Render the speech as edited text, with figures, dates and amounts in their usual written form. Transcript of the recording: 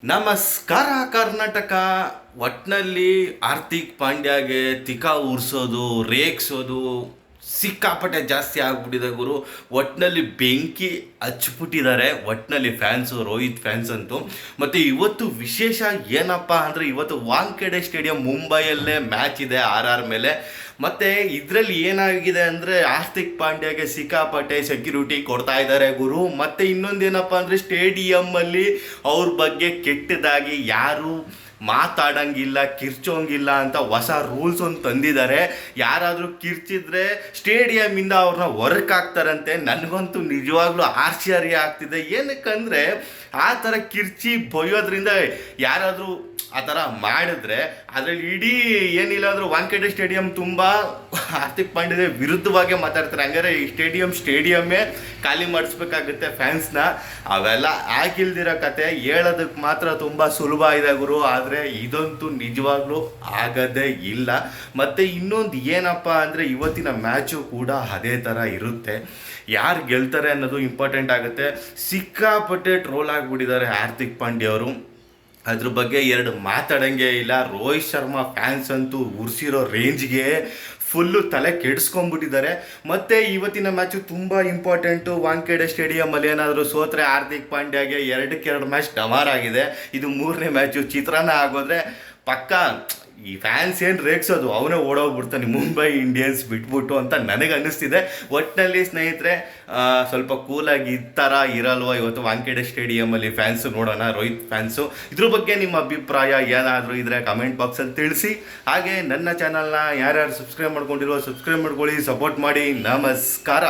ನಮಸ್ಕಾರ ಕರ್ನಾಟಕ. ಒಟ್ನಲ್ಲಿ ಹಾರ್ದಿಕ್ ಪಾಂಡ್ಯಾಗೆ ತಿಕಾ ಉರ್ಸೋದು ರೇಗ್ಸೋದು ಸಿಕ್ಕಾಪಟ್ಟೆ ಜಾಸ್ತಿ ಆಗ್ಬಿಟ್ಟಿದೆ ಗುರು. ಒಟ್ನಲ್ಲಿ ಬೆಂಕಿ ಹಚ್ಬಿಟ್ಟಿದ್ದಾರೆ ಒಟ್ನಲ್ಲಿ ಫ್ಯಾನ್ಸು, ರೋಹಿತ್ ಫ್ಯಾನ್ಸ್ ಅಂತೂ. ಮತ್ತು ಇವತ್ತು ವಿಶೇಷ ಏನಪ್ಪ ಅಂದರೆ, ಇವತ್ತು ವಾಂಖೇಡೆ ಸ್ಟೇಡಿಯಂ ಮುಂಬೈಯಲ್ಲೇ ಮ್ಯಾಚ್ ಇದೆ RR ಮೇಲೆ. ಮತ್ತು ಇದರಲ್ಲಿ ಏನಾಗಿದೆ ಅಂದರೆ, ಹಾರ್ದಿಕ್ ಪಾಂಡ್ಯಾಗೆ ಸಿಕ್ಕಾಪಟ್ಟೆ ಸೆಕ್ಯೂರಿಟಿ ಕೊಡ್ತಾ ಇದ್ದಾರೆ ಗುರು. ಮತ್ತು ಇನ್ನೊಂದೇನಪ್ಪ ಅಂದರೆ, ಸ್ಟೇಡಿಯಮ್ಮಲ್ಲಿ ಅವ್ರ ಬಗ್ಗೆ ಕೆಟ್ಟದಾಗಿ ಯಾರು ಮಾತಾಡಂಗಿಲ್ಲ, ಕಿರ್ಚೋಂಗಿಲ್ಲ ಅಂತ ಹೊಸ ರೂಲ್ಸ್ ಒಂದು ತಂದಿದ್ದಾರೆ. ಯಾರಾದರೂ ಕಿರ್ಚಿದ್ರೆ ಸ್ಟೇಡಿಯಮ್ಮಿಂದ ಅವ್ರನ್ನ ಹೊರಕ್ಕೆ ಹಾಕ್ತಾರಂತೆ. ನನಗಂತೂ ನಿಜವಾಗ್ಲೂ ಆಶ್ಚರ್ಯ ಆಗ್ತಿದೆ. ಏನಕ್ಕಂದರೆ, ಆ ಥರ ಕಿರ್ಚಿ ಬೈಯೋದ್ರಿಂದ ಯಾರಾದರೂ ಆ ಥರ ಮಾಡಿದ್ರೆ ಅದರಲ್ಲಿ ಇಡೀ ಏನಿಲ್ಲ ಅಂದರೂ ವಾಂಖೇಡೆ ಸ್ಟೇಡಿಯಂ ತುಂಬ ಹಾರ್ದಿಕ್ ಪಾಂಡ್ಯ ವಿರುದ್ಧವಾಗಿ ಮಾತಾಡ್ತಾರೆ. ಹಂಗಾರೆ ಈ ಸ್ಟೇಡಿಯಮ್ಮೇ ಖಾಲಿ ಮಾಡಿಸ್ಬೇಕಾಗುತ್ತೆ ಫ್ಯಾನ್ಸ್ನ. ಅವೆಲ್ಲ ಆಗಿಲ್ದಿರೋ ಕತೆ ಹೇಳೋದಕ್ಕೆ ಮಾತ್ರ ತುಂಬ ಸುಲಭ ಇದೆ ಗುರು. ಆದರೆ ಇದಂತೂ ನಿಜವಾಗ್ಲೂ ಆಗೋದೇ ಇಲ್ಲ. ಮತ್ತು ಇನ್ನೊಂದು ಏನಪ್ಪ ಅಂದರೆ, ಇವತ್ತಿನ ಮ್ಯಾಚು ಕೂಡ ಅದೇ ಥರ ಇರುತ್ತೆ. ಯಾರು ಗೆಲ್ತಾರೆ ಅನ್ನೋದು ಇಂಪಾರ್ಟೆಂಟ್ ಆಗುತ್ತೆ. ಸಿಕ್ಕಾಪಟ್ಟೆ ಟ್ರೋಲ್ ಆಗಿಬಿಟ್ಟಿದ್ದಾರೆ ಹಾರ್ದಿಕ್ ಪಾಂಡ್ಯ ಅವರು. ಅದ್ರ ಬಗ್ಗೆ ಎರಡು ಮಾತಾಡೋಂಗೆ ಇಲ್ಲ. ರೋಹಿತ್ ಶರ್ಮಾ ಫ್ಯಾನ್ಸ್ ಅಂತೂ ಉರ್ಸಿರೋ ರೇಂಜ್ಗೆ ಫುಲ್ಲು ತಲೆ ಕೆಡಿಸ್ಕೊಂಡ್ಬಿಟ್ಟಿದ್ದಾರೆ. ಮತ್ತು ಇವತ್ತಿನ ಮ್ಯಾಚು ತುಂಬ ಇಂಪಾರ್ಟೆಂಟು. ವಾಂಖೇಡೆ ಸ್ಟೇಡಿಯಮಲ್ಲಿ ಏನಾದರೂ ಸೋತ್ರೆ ಹಾರ್ದಿಕ್ ಪಾಂಡ್ಯಾಗೆ 2 ಮ್ಯಾಚ್ ಡಮಾರ್ ಆಗಿದೆ. ಇದು 3ನೇ ಮ್ಯಾಚು ಚಿತ್ರಾನ್ನ ಆಗೋದ್ರೆ ಪಕ್ಕ ಈ ಫ್ಯಾನ್ಸ್ ಏನು ರೇಗ್ಸೋದು, ಅವನೇ ಓಡೋಗ್ಬಿಡ್ತಾನೆ ಮುಂಬೈ ಇಂಡಿಯನ್ಸ್ ಬಿಟ್ಬಿಟ್ಟು ಅಂತ ನನಗೆ ಅನ್ನಿಸ್ತಿದೆ. ಒಟ್ಟಿನಲ್ಲಿ ಸ್ನೇಹಿತರೆ, ಸ್ವಲ್ಪ ಕೂಲಾಗಿ ಈ ಥರ ಇರಲ್ವ ಇವತ್ತು ವಾಂಖೇಡೆ ಸ್ಟೇಡಿಯಮಲ್ಲಿ ಫ್ಯಾನ್ಸು? ನೋಡೋಣ ರೋಹಿತ್ ಫ್ಯಾನ್ಸು. ಇದ್ರ ಬಗ್ಗೆ ನಿಮ್ಮ ಅಭಿಪ್ರಾಯ ಏನಾದರೂ ಇದ್ದರೆ ಕಮೆಂಟ್ ಬಾಕ್ಸಲ್ಲಿ ತಿಳಿಸಿ. ಹಾಗೆ ನನ್ನ ಚಾನಲ್ನ ಯಾರ್ಯಾರು ಸಬ್ಸ್ಕ್ರೈಬ್ ಮಾಡ್ಕೊಂಡಿರೋ ಸಬ್ಸ್ಕ್ರೈಬ್ ಮಾಡ್ಕೊಳ್ಳಿ, ಸಪೋರ್ಟ್ ಮಾಡಿ. ನಮಸ್ಕಾರ.